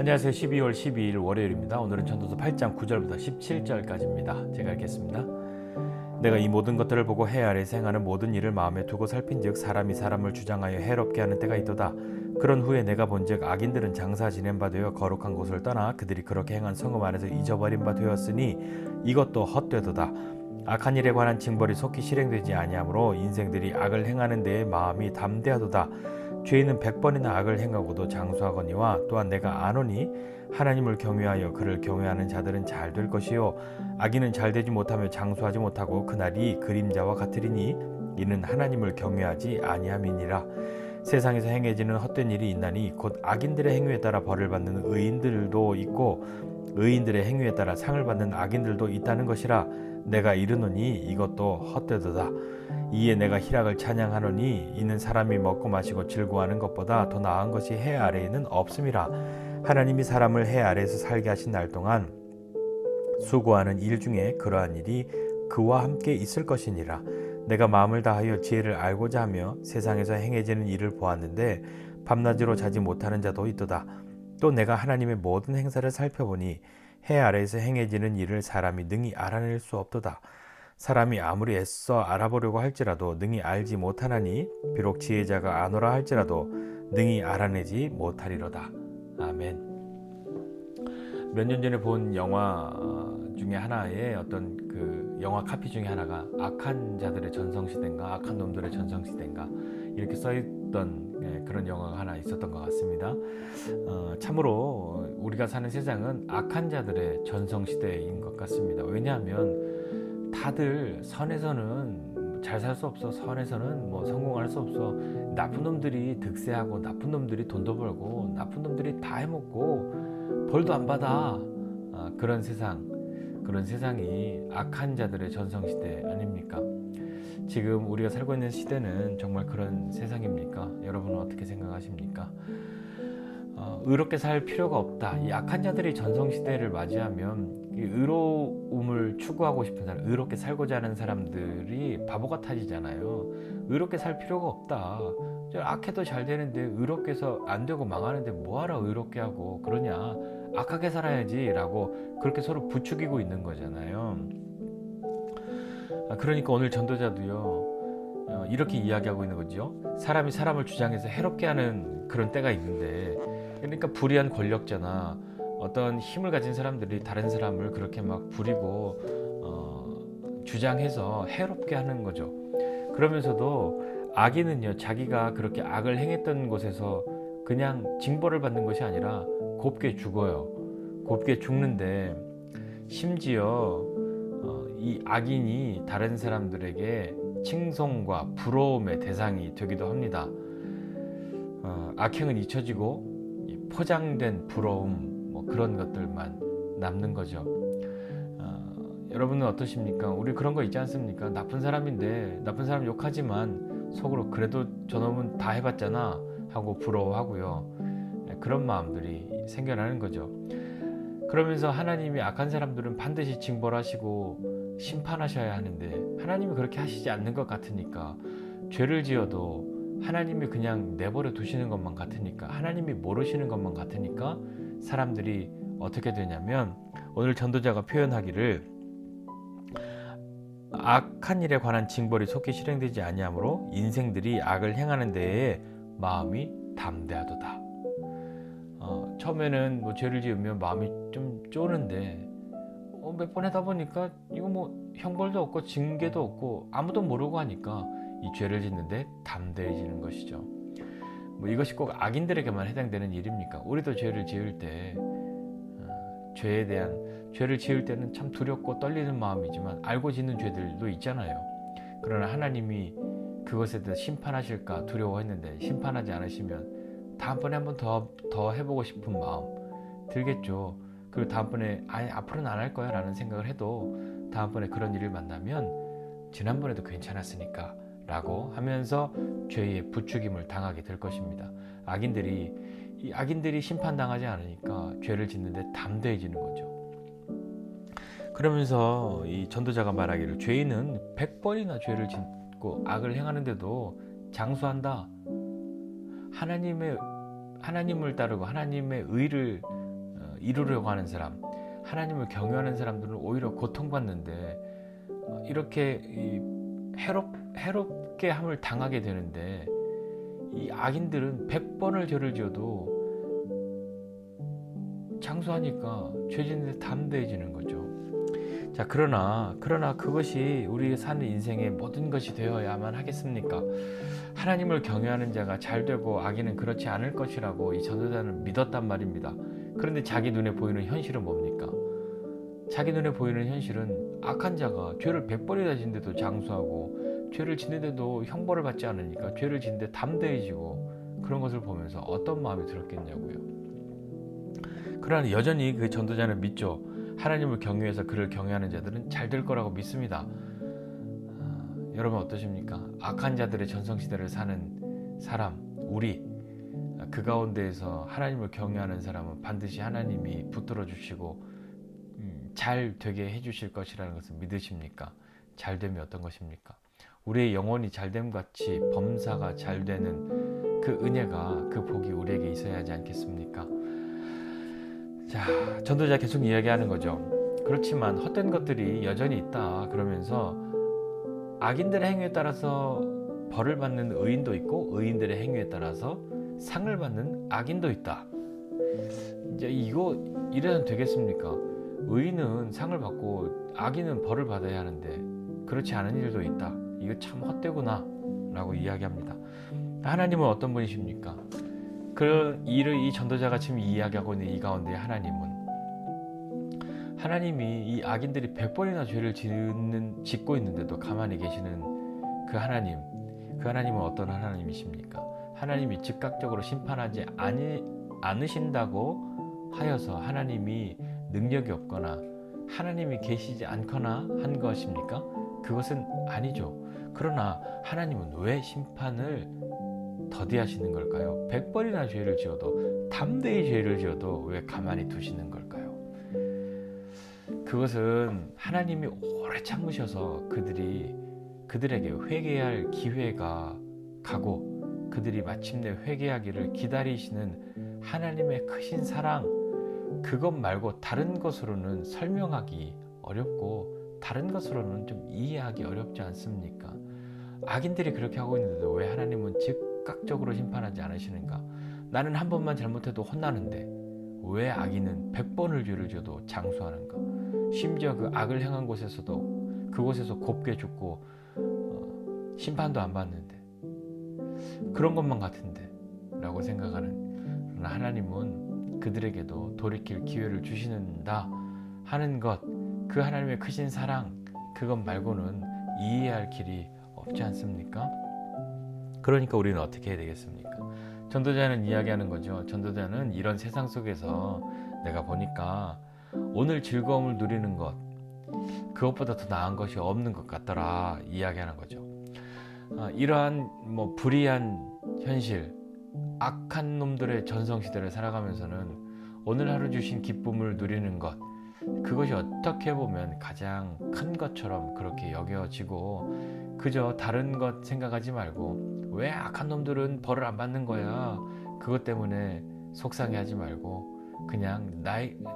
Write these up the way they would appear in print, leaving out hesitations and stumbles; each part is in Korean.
안녕하세요. 12월 12일 월요일입니다. 오늘은 전도서 8장 9절부터 17절까지입니다. 제가 읽겠습니다. 내가 이 모든 것들을 보고 해 아래에서 행하는 모든 일을 마음에 두고 살핀즉 사람이 사람을 주장하여 해롭게 하는 때가 있도다. 그런 후에 내가 본즉 악인들은 장사 지낸 바 되어 거룩한 곳을 떠나 그들이 그렇게 행한 성읍 안에서 잊어버린 바 되었으니 이것도 헛되도다. 악한 일에 관한 징벌이 속히 실행되지 아니하므로 인생들이 악을 행하는 데에 마음이 담대하도다. 죄인은 100번이나 악을 행하고도 장수하거니와 또한 내가 아노니 하나님을 경외하여 그를 경외하는 자들은 잘 될 것이요 악인은 잘 되지 못하며 장수하지 못하고 그날이 그림자와 같으리니 이는 하나님을 경외하지 아니함이니라. 세상에서 행해지는 헛된 일이 있나니 곧 악인들의 행위에 따라 벌을 받는 의인들도 있고 의인들의 행위에 따라 상을 받는 악인들도 있다는 것이라. 내가 이르노니 이것도 헛되도다. 이에 내가 희락을 찬양하노니 이는 사람이 먹고 마시고 즐거워하는 것보다 더 나은 것이 해 아래에는 없음이라. 하나님이 사람을 해 아래에서 살게 하신 날 동안 수고하는 일 중에 그러한 일이 그와 함께 있을 것이니라. 내가 마음을 다하여 지혜를 알고자 하며 세상에서 행해지는 일을 보았는데 밤낮으로 자지 못하는 자도 있도다. 또 내가 하나님의 모든 행사를 살펴보니 해 아래에서 행해지는 일을 사람이 능히 알아낼 수 없도다. 사람이 아무리 애써 알아보려고 할지라도 능히 알지 못하나니 비록 지혜자가 아노라 할지라도 능히 알아내지 못하리로다. 아멘. 몇 년 전에 본 영화 중에 하나의 어떤 그 영화 카피 중에 하나가 악한 자들의 전성시대인가 악한 놈들의 전성시대인가 이렇게 써있던 그런 영화가 하나 있었던 것 같습니다. 참으로 우리가 사는 세상은 악한 자들의 전성시대인 것 같습니다. 왜냐하면 다들 선에서는 잘 살 수 없어, 선에서는 뭐 성공할 수 없어, 나쁜 놈들이 득세하고 나쁜 놈들이 돈도 벌고 나쁜 놈들이 다 해먹고 벌도 안 받아. 그런 세상이 악한 자들의 전성시대 아닙니까? 지금 우리가 살고 있는 시대는 정말 그런 세상입니까? 여러분은 어떻게 생각하십니까? 의롭게 살 필요가 없다. 이 악한 자들이 전성시대를 맞이하면 이 의로움을 추구하고 싶은 사람, 의롭게 살고자 하는 사람들이 바보가 타지잖아요. 의롭게 살 필요가 없다. 악해도 잘 되는데 의롭게 해서 안 되고 망하는데 뭐하러 의롭게 하고 그러냐. 악하게 살아야지 라고 그렇게 서로 부추기고 있는 거잖아요. 그러니까 오늘 전도자도요 이렇게 이야기하고 있는 거죠. 사람이 사람을 주장해서 해롭게 하는 그런 때가 있는데, 그러니까 불의한 권력자나 어떤 힘을 가진 사람들이 다른 사람을 그렇게 막 부리고 주장해서 해롭게 하는 거죠. 그러면서도 악인은요 자기가 그렇게 악을 행했던 곳에서 그냥 징벌을 받는 것이 아니라 곱게 죽어요. 곱게 죽는데 심지어 이 악인이 다른 사람들에게 칭송과 부러움의 대상이 되기도 합니다. 악행은 잊혀지고 포장된 부러움 뭐 그런 것들만 남는 거죠. 여러분은 어떠십니까? 우리 그런 거 있지 않습니까? 나쁜 사람인데 나쁜 사람 욕하지만 속으로 그래도 저놈은 다 해봤잖아 하고 부러워하고요. 그런 마음들이 생겨나는 거죠. 그러면서 하나님이 악한 사람들은 반드시 징벌하시고 심판하셔야 하는데 하나님이 그렇게 하시지 않는 것 같으니까, 죄를 지어도 하나님이 그냥 내버려 두시는 것만 같으니까, 하나님이 모르시는 것만 같으니까 사람들이 어떻게 되냐면 오늘 전도자가 표현하기를 악한 일에 관한 징벌이 속히 실행되지 아니하므로 인생들이 악을 행하는 데에 마음이 담대하도다. 처음에는 뭐 죄를 지으면 마음이 좀 쪼는데 몇 번 하다 보니까 이거 뭐 형벌도 없고 징계도 없고 아무도 모르고 하니까 이 죄를 짓는데 담대해지는 것이죠. 뭐 이것이 꼭 악인들에게만 해당되는 일입니까? 우리도 죄를 지을 때 죄를 지을 때는 참 두렵고 떨리는 마음이지만 알고 짓는 죄들도 있잖아요. 그러나 하나님이 그것에 대해서 심판하실까 두려워했는데 심판하지 않으시면 다음번에 한번 더 해보고 싶은 마음 들겠죠. 그리고 다음번에 앞으로는 안 할 거야 라는 생각을 해도 다음번에 그런 일을 만나면 지난번에도 괜찮았으니까 라고 하면서 죄의 부추김을 당하게 될 것입니다. 악인들이 심판당하지 않으니까 죄를 짓는데 담대해지는 거죠. 그러면서 이 전도자가 말하기를 죄인은 100번이나 죄를 짓고 악을 행하는데도 장수한다. 하나님을 따르고 하나님의 의를 이루려고 하는 사람, 하나님을 경외하는 사람들은 오히려 고통받는데 이렇게 해롭게 함을 당하게 되는데, 이 악인들은 100번을 죄를 지어도 장수하니까 죄짓는데 담대해지는 거죠. 자, 그러나 그것이 우리 사는 인생의 모든 것이 되어야만 하겠습니까? 하나님을 경외하는 자가 잘 되고 악인은 그렇지 않을 것이라고 이 전도자는 믿었단 말입니다. 그런데 자기 눈에 보이는 현실은 뭡니까? 자기 눈에 보이는 현실은 악한 자가 죄를 100번이나 짓는데도 장수하고, 죄를 짓는데도 형벌을 받지 않으니까 죄를 짓는데 담대해지고, 그런 것을 보면서 어떤 마음이 들었겠냐고요. 그러나 여전히 그 전도자는 믿죠. 하나님을 경외해서 그를 경외하는 자들은 잘 될 거라고 믿습니다. 여러분 어떠십니까? 악한 자들의 전성시대를 사는 사람, 우리, 그 가운데에서 하나님을 경외하는 사람은 반드시 하나님이 붙들어 주시고 잘 되게 해주실 것이라는 것을 믿으십니까? 잘 되면 어떤 것입니까? 우리의 영혼이 잘됨 같이 범사가 잘 되는 그 은혜가, 그 복이 우리에게 있어야 하지 않겠습니까? 자, 전도자 계속 이야기하는 거죠. 그렇지만 헛된 것들이 여전히 있다 그러면서 악인들의 행위에 따라서 벌을 받는 의인도 있고, 의인들의 행위에 따라서 상을 받는 악인도 있다. 이제 이거 이래는 되겠습니까? 의인은 상을 받고 악인은 벌을 받아야 하는데 그렇지 않은 일도 있다. 이거 참 헛되구나 라고 이야기합니다. 하나님은 어떤 분이십니까? 그 일을 이 전도자가 지금 이야기하고 있는 이 가운데 하나님이 이 악인들이 100번이나 죄를 짓고 있는데도 가만히 계시는 그 하나님은 어떤 하나님이십니까? 하나님이 즉각적으로 심판하지 않으신다고 하여서 하나님이 능력이 없거나 하나님이 계시지 않거나 한 것입니까? 그것은 아니죠. 그러나 하나님은 왜 심판을 더디하시는 걸까요? 100번이나 죄를 지어도, 담대히 죄를 지어도 왜 가만히 두시는 걸까요? 그것은 하나님이 오래 참으셔서 그들에게 회개할 기회가 가고, 그들이 마침내 회개하기를 기다리시는 하나님의 크신 사랑, 그것 말고 다른 것으로는 설명하기 어렵고 다른 것으로는 좀 이해하기 어렵지 않습니까? 악인들이 그렇게 하고 있는데도 왜 하나님은 즉각적으로 심판하지 않으시는가? 나는 한 번만 잘못해도 혼나는데 왜 악인은 100번을 죄를 지어도 장수하는가? 심지어 그 악을 행한 곳에서도 그곳에서 곱게 죽고 심판도 안 받는데, 그런 것만 같은데 라고 생각하는, 그러나 하나님은 그들에게도 돌이킬 기회를 주시는다 하는 것, 그 하나님의 크신 사랑, 그것 말고는 이해할 길이 없지 않습니까? 그러니까 우리는 어떻게 해야 되겠습니까? 전도자는 이야기하는 거죠. 전도자는 이런 세상 속에서 내가 보니까 오늘 즐거움을 누리는 것, 그것보다 더 나은 것이 없는 것 같더라 이야기하는 거죠. 이러한 불의한 현실, 악한 놈들의 전성시대를 살아가면서는 오늘 하루 주신 기쁨을 누리는 것, 그것이 어떻게 보면 가장 큰 것처럼 그렇게 여겨지고, 그저 다른 것 생각하지 말고 왜 악한 놈들은 벌을 안 받는 거야, 그것 때문에 속상해하지 말고 그냥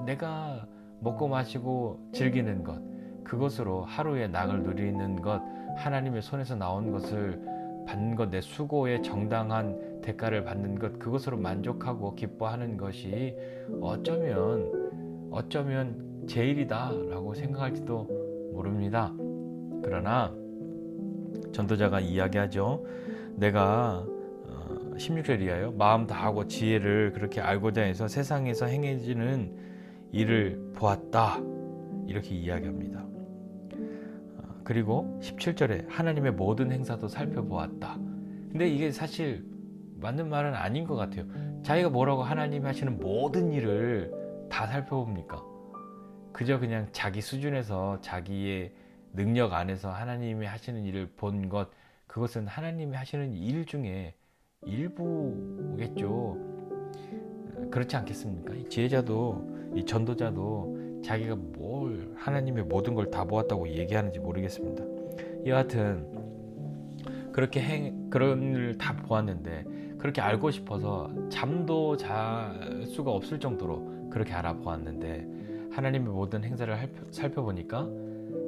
내가 먹고 마시고 즐기는 것, 그것으로 하루의 낙을 누리는 것, 하나님의 손에서 나온 것을 받는 것, 내 수고의 정당한 대가를 받는 것, 그것으로 만족하고 기뻐하는 것이 어쩌면 제일이다 라고 생각할지도 모릅니다. 그러나 전도자가 이야기하죠. 내가 16절이에요. 마음 다하고 지혜를 그렇게 알고자 해서 세상에서 행해지는 일을 보았다, 이렇게 이야기합니다. 그리고 17절에 하나님의 모든 행사도 살펴보았다. 근데 이게 사실 맞는 말은 아닌 것 같아요. 자기가 뭐라고 하나님이 하시는 모든 일을 다 살펴봅니까? 그저 그냥 자기 수준에서 자기의 능력 안에서 하나님이 하시는 일을 본 것, 그것은 하나님이 하시는 일 중에 일부겠죠. 그렇지 않겠습니까? 이 지혜자도, 이 전도자도 자기가 뭘 하나님의 모든 걸 다 보았다고 얘기하는지 모르겠습니다. 여하튼 그런 일을 다 보았는데 그렇게 알고 싶어서 잠도 잘 수가 없을 정도로 그렇게 알아보았는데 하나님의 모든 행사를 살펴보니까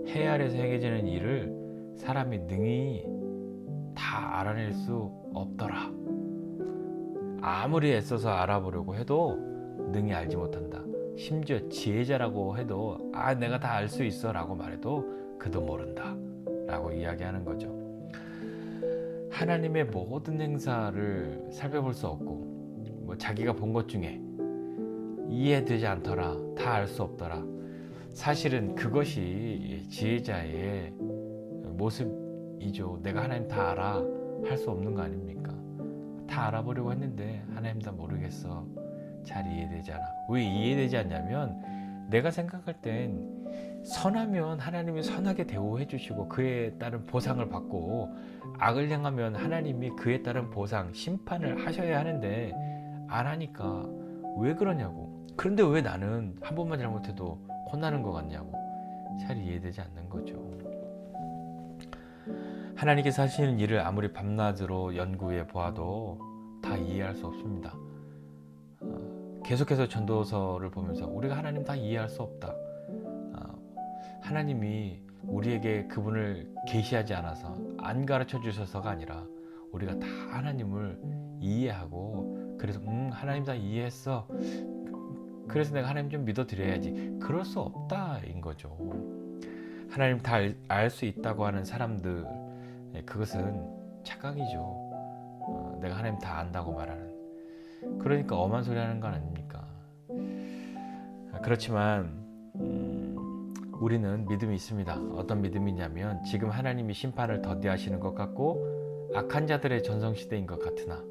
해 아래에서 행해지는 일을 사람이 능히 다 알아낼 수 없더라. 아무리 애써서 알아보려고 해도 능히 알지 못한다. 심지어 지혜자라고 해도 내가 다 알 수 있어 라고 말해도 그도 모른다 라고 이야기하는 거죠. 하나님의 모든 행사를 살펴볼 수 없고 자기가 본 것 중에 이해되지 않더라, 다 알 수 없더라. 사실은 그것이 지혜자의 모습이죠. 내가 하나님 다 알아 할 수 없는 거 아닙니까? 다 알아보려고 했는데 하나님 다 모르겠어, 잘 이해되지 않아. 왜 이해되지 않냐면 내가 생각할 땐 선하면 하나님이 선하게 대우해 주시고 그에 따른 보상을 받고, 악을 행하면 하나님이 그에 따른 보상, 심판을 하셔야 하는데 안 하니까 왜 그러냐고. 그런데 왜 나는 한 번만 잘못해도 혼나는 것 같냐고. 잘 이해되지 않는 거죠. 하나님께서 하시는 일을 아무리 밤낮으로 연구해 보아도 다 이해할 수 없습니다. 계속해서 전도서를 보면서 우리가 하나님 다 이해할 수 없다. 하나님이 우리에게 그분을 계시하지 않아서 안 가르쳐 주셔서가 아니라 우리가 다 하나님을 이해하고, 그래서 하나님 다 이해했어, 그래서 내가 하나님 좀 믿어드려야지, 그럴 수 없다인 거죠. 하나님 다 알 수 있다고 하는 사람들, 그것은 착각이죠. 내가 하나님 다 안다고 말하는, 그러니까 엄한 소리 하는 건 아닙니까? 그렇지만 우리는 믿음이 있습니다. 어떤 믿음이냐면 지금 하나님이 심판을 더디하시는 것 같고 악한 자들의 전성시대인 것 같으나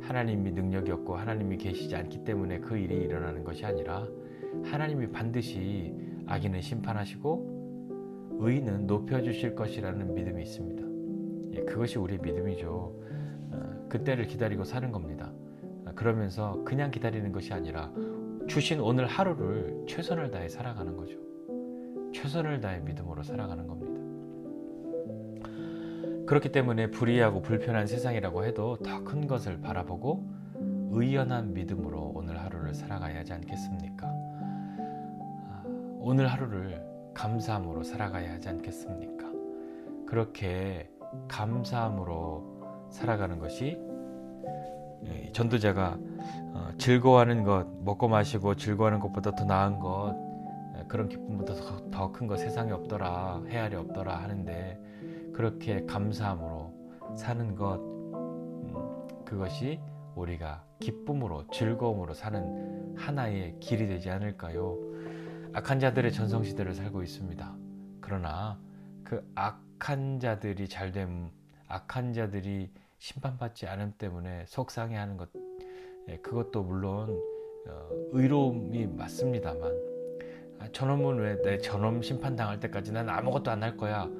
하나님이 능력이 없고 하나님이 계시지 않기 때문에 그 일이 일어나는 것이 아니라 하나님이 반드시 악인은 심판하시고 의인은 높여주실 것이라는 믿음이 있습니다. 그것이 우리의 믿음이죠. 그때를 기다리고 사는 겁니다. 그러면서 그냥 기다리는 것이 아니라 주신 오늘 하루를 최선을 다해 살아가는 거죠. 최선을 다해 믿음으로 살아가는 겁니다. 그렇기 때문에 불의하고 불편한 세상이라고 해도 더 큰 것을 바라보고 의연한 믿음으로 오늘 하루를 살아가야 하지 않겠습니까? 오늘 하루를 감사함으로 살아가야 하지 않겠습니까? 그렇게 감사함으로 살아가는 것이 전도자가 즐거워하는 것, 먹고 마시고 즐거워하는 것보다 더 나은 것, 그런 기쁨보다 더 큰 것 세상에 없더라, 해 아래 없더라 하는데, 그렇게 감사함으로 사는 것, 그것이 우리가 기쁨으로 즐거움으로 사는 하나의 길이 되지 않을까요? 악한 자들의 전성시대를 살고 있습니다. 그러나 그 악한 자들이 잘됨, 악한 자들이 심판받지 않음 때문에 속상해하는 것, 그것도 물론 의로움이 맞습니다만, 저놈은 왜 내 저놈 심판당할 때까지 난 아무것도 안 할 거야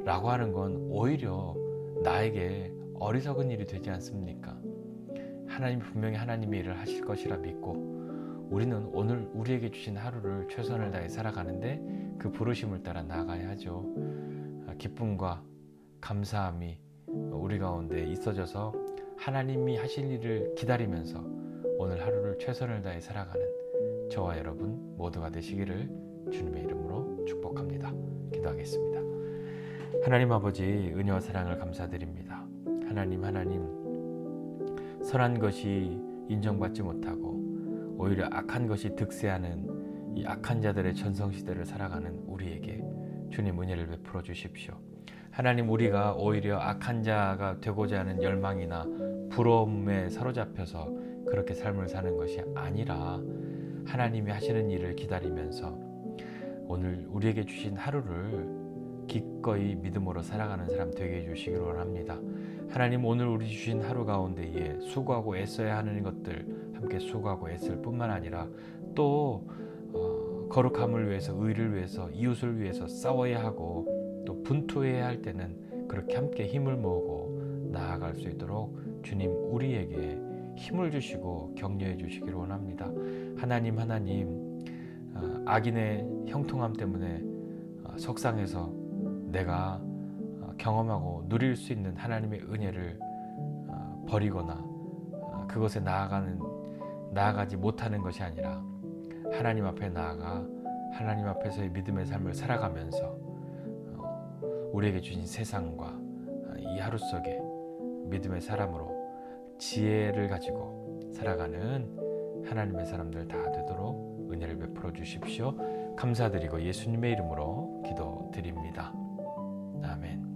라고 하는 건 오히려 나에게 어리석은 일이 되지 않습니까? 하나님 분명히 하나님의 일을 하실 것이라 믿고 우리는 오늘 우리에게 주신 하루를 최선을 다해 살아가는데 그 부르심을 따라 나아가야 하죠. 기쁨과 감사함이 우리 가운데 있어져서 하나님이 하실 일을 기다리면서 오늘 하루를 최선을 다해 살아가는 저와 여러분 모두가 되시기를 주님의 이름으로 축복합니다. 기도하겠습니다. 하나님 아버지, 은혜와 사랑을 감사드립니다. 하나님 선한 것이 인정받지 못하고 오히려 악한 것이 득세하는 이 악한 자들의 전성시대를 살아가는 우리에게 주님 은혜를 베풀어 주십시오. 하나님, 우리가 오히려 악한 자가 되고자 하는 열망이나 부러움에 사로잡혀서 그렇게 삶을 사는 것이 아니라 하나님이 하시는 일을 기다리면서 오늘 우리에게 주신 하루를 기꺼이 믿음으로 살아가는 사람 되게 해주시기를 원합니다. 하나님, 오늘 우리 주신 하루 가운데에 수고하고 애써야 하는 것들 함께 수고하고 애쓸 뿐만 아니라 또 거룩함을 위해서, 의를 위해서, 이웃을 위해서 싸워야 하고 또 분투해야 할 때는 그렇게 함께 힘을 모으고 나아갈 수 있도록 주님 우리에게 힘을 주시고 격려해 주시기를 원합니다. 하나님 악인의 형통함 때문에 속상해서 내가 경험하고 누릴 수 있는 하나님의 은혜를 버리거나 그것에 나아가지 못하는 것이 아니라 하나님 앞에 나아가 하나님 앞에서의 믿음의 삶을 살아가면서 우리에게 주신 세상과 이 하루 속에 믿음의 사람으로 지혜를 가지고 살아가는 하나님의 사람들 다 되도록 은혜를 베풀어 주십시오. 감사드리고 예수님의 이름으로 기도드립니다. 아멘.